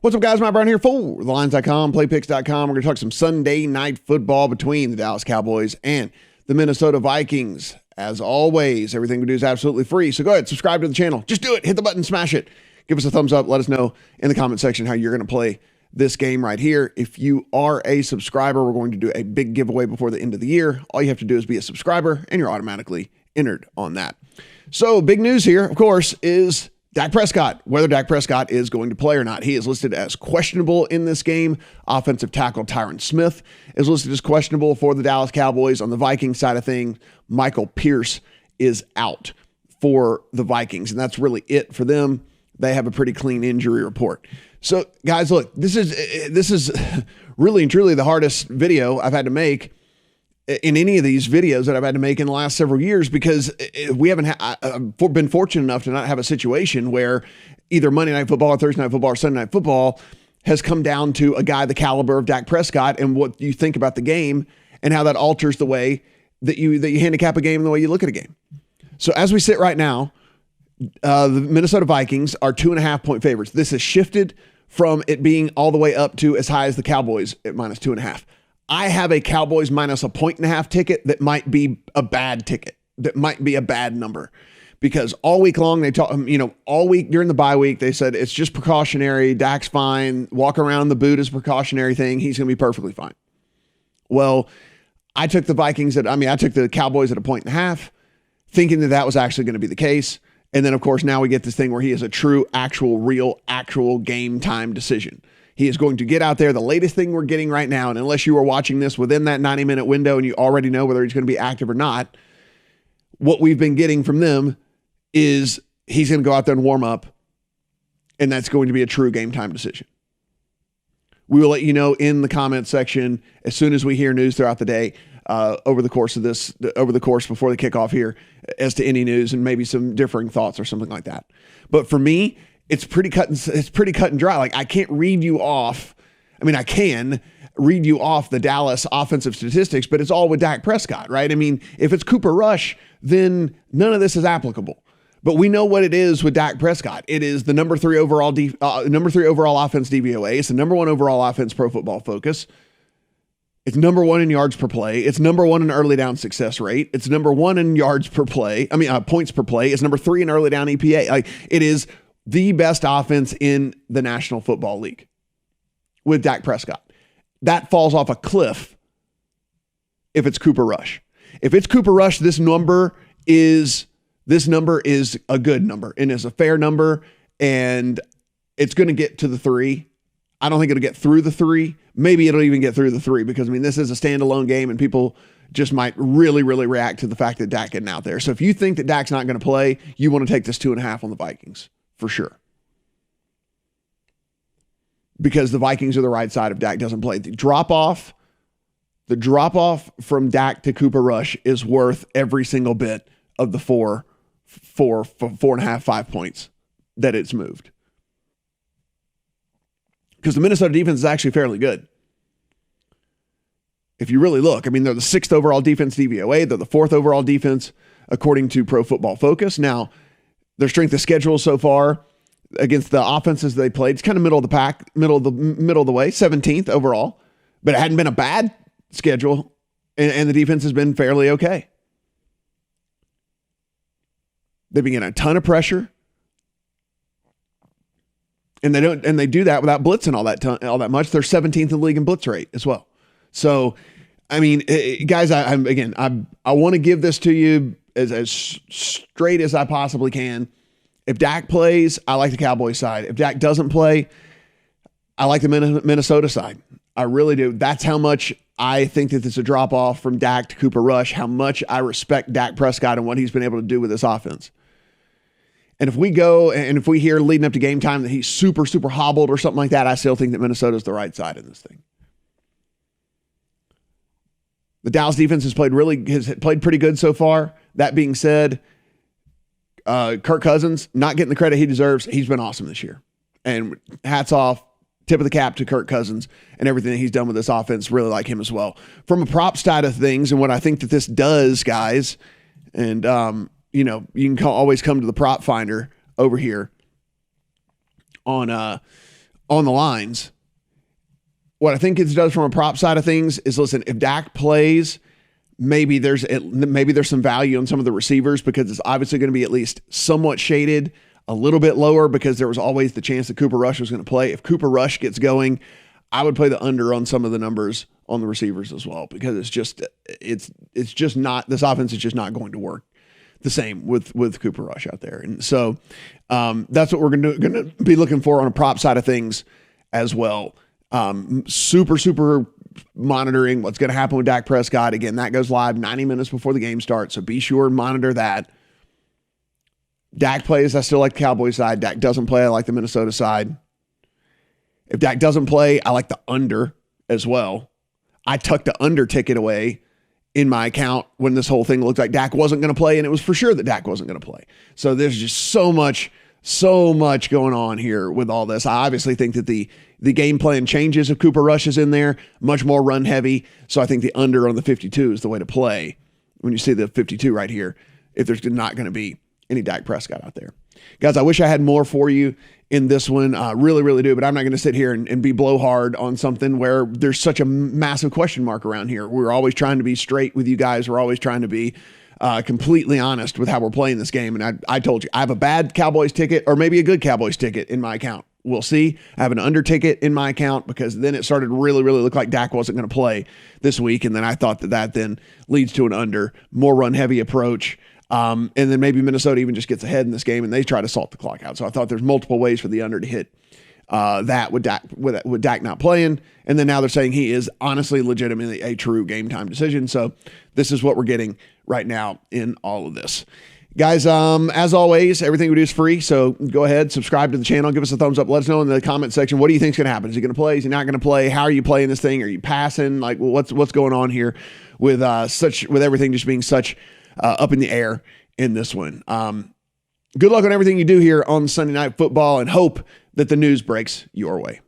What's up, guys? Matt Brown here for TheLines.com, PlayPicks.com. We're going to talk some Sunday night football between the Dallas Cowboys and the Minnesota Vikings. As always, everything we do is absolutely free. So go ahead, subscribe to the channel. Just do it. Hit the button, smash it. Give us a thumbs up. Let us know in the comment section how you're going to play this game right here. If you are a subscriber, we're going to do a big giveaway before the end of the year. All you have to do is be a subscriber, and you're automatically entered on that. So big news here, of course, is Dak Prescott, whether Dak Prescott is going to play or not. He is listed as questionable in this game. Offensive tackle Tyron Smith is listed as questionable for the Dallas Cowboys. On the Vikings side of things, Michael Pierce is out for the Vikings, and that's really it for them. They have a pretty clean injury report. So, guys, look, this is really and truly the hardest video I've had to make in any of these videos that I've had to make in the last several years, because we haven't been fortunate enough to not have a situation where either Monday Night Football or Thursday Night Football or Sunday Night Football has come down to a guy the caliber of Dak Prescott and what you think about the game and how that alters the way that you handicap a game and the way you look at a game. So as we sit right now, the Minnesota Vikings are 2.5-point favorites. This has shifted from it being all the way up to as high as the Cowboys at -2.5. I have a Cowboys -1.5 ticket that might be a bad ticket, that might be a bad number, because all week long they talk, all week during the bye week, they said it's just precautionary. Dak's fine. Walk around the boot is a precautionary thing. He's going to be perfectly fine. Well, I took the Cowboys at 1.5, thinking that was actually going to be the case. And then, of course, now we get this thing where he is a true, actual game time decision. He is going to get out there. The latest thing we're getting right now, and unless you are watching this within that 90-minute window and you already know whether he's going to be active or not, what we've been getting from them is he's going to go out there and warm up, and that's going to be a true game time decision. We will let you know in the comment section as soon as we hear news throughout the day, over the course before the kickoff here, as to any news and maybe some differing thoughts or something like that. But for me, it's pretty cut and dry. Like, I can't read you off. I mean, I can read you off the Dallas offensive statistics, but it's all with Dak Prescott, right? I mean, if it's Cooper Rush, then none of this is applicable. But we know what it is with Dak Prescott. It is the number 3 overall offense DVOA. It's the number 1 overall offense Pro Football Focus. It's number 1 in yards per play. It's number 1 in early down success rate. It's number 1 in points per play. It's number 3 in early down EPA. Like, it is the best offense in the National Football League with Dak Prescott. That falls off a cliff if it's Cooper Rush. If it's Cooper Rush, this number is a good number and is a fair number, and it's going to get to the 3. I don't think it'll get through the 3. Maybe it'll even get through the 3, because, this is a standalone game and people just might really, really react to the fact that Dak getting out there. So if you think that Dak's not going to play, you want to take this 2.5 on the Vikings for sure, because the Vikings are the right side if Dak doesn't play. The drop off from Dak to Cooper Rush is worth every single bit of the 4.5, 5 points that it's moved. Because the Minnesota defense is actually fairly good. If you really look, they're the 6th overall defense DVOA. They're the 4th overall defense according to Pro Football Focus. Now, their strength of schedule so far against the offenses they played, it's kind of middle of the pack, middle of the way, 17th overall. But it hadn't been a bad schedule, and the defense has been fairly okay. They've been getting a ton of pressure. And they do that without blitzing all that much. They're 17th in the league in blitz rate as well. So, guys, I want to give this to you as straight as I possibly can. If Dak plays, I like the Cowboys side. If Dak doesn't play, I like the Minnesota side. I really do. That's how much I think that it's a drop off from Dak to Cooper Rush, how much I respect Dak Prescott and what he's been able to do with this offense. And if we hear leading up to game time that he's super, super hobbled or something like that, I still think that Minnesota's the right side in this thing. The Dallas defense has played pretty good so far. That being said, Kirk Cousins not getting the credit he deserves. He's been awesome this year. And hats off, tip of the cap to Kirk Cousins and everything that he's done with this offense. Really like him as well. From a prop side of things, and what I think that this does, guys, and you can always come to the prop finder over here on on the lines. What I think it does from a prop side of things is, listen, if Dak plays, maybe there's some value on some of the receivers because it's obviously going to be at least somewhat shaded a little bit lower because there was always the chance that Cooper Rush was going to play. If Cooper Rush gets going, I would play the under on some of the numbers on the receivers as well because it's just not, this offense is just not going to work the same with Cooper Rush out there. And so that's what we're going to be looking for on a prop side of things as well. Super monitoring what's going to happen with Dak Prescott. Again, that goes live 90 minutes before the game starts, so be sure and monitor that. Dak plays, I still like the Cowboys side. Dak doesn't play, I like the Minnesota side. If Dak doesn't play, I like the under as well. I tucked the under ticket away in my account when this whole thing looked like Dak wasn't going to play, and it was for sure that Dak wasn't going to play. So there's just so much going on here with all this. I obviously think that the game plan changes if Cooper Rush is in there, much more run heavy. So I think the under on the 52 is the way to play when you see the 52 right here, if there's not going to be any Dak Prescott out there. Guys, I wish I had more for you in this one. Really do, but I'm not going to sit here and be blowhard on something where there's such a massive question mark around here. We're always trying to be straight with you guys. We're always trying to be completely honest with how we're playing this game. And I told you, I have a bad Cowboys ticket or maybe a good Cowboys ticket in my account. We'll see. I have an under ticket in my account because then it started to really look like Dak wasn't going to play this week. And then I thought that then leads to an under, more run heavy approach. And then maybe Minnesota even just gets ahead in this game and they try to salt the clock out. So I thought there's multiple ways for the under to hit that with Dak not playing. And then now they're saying he is honestly legitimately a true game time decision. So this is what we're getting right now in all of this. Guys, as always, everything we do is free. So go ahead, subscribe to the channel, give us a thumbs up. Let us know in the comment section, what do you think is going to happen? Is he going to play? Is he not going to play? How are you playing this thing? Are you passing? Like, what's going on here with everything just being such up in the air in this one? Good luck on everything you do here on Sunday Night Football, and hope that the news breaks your way.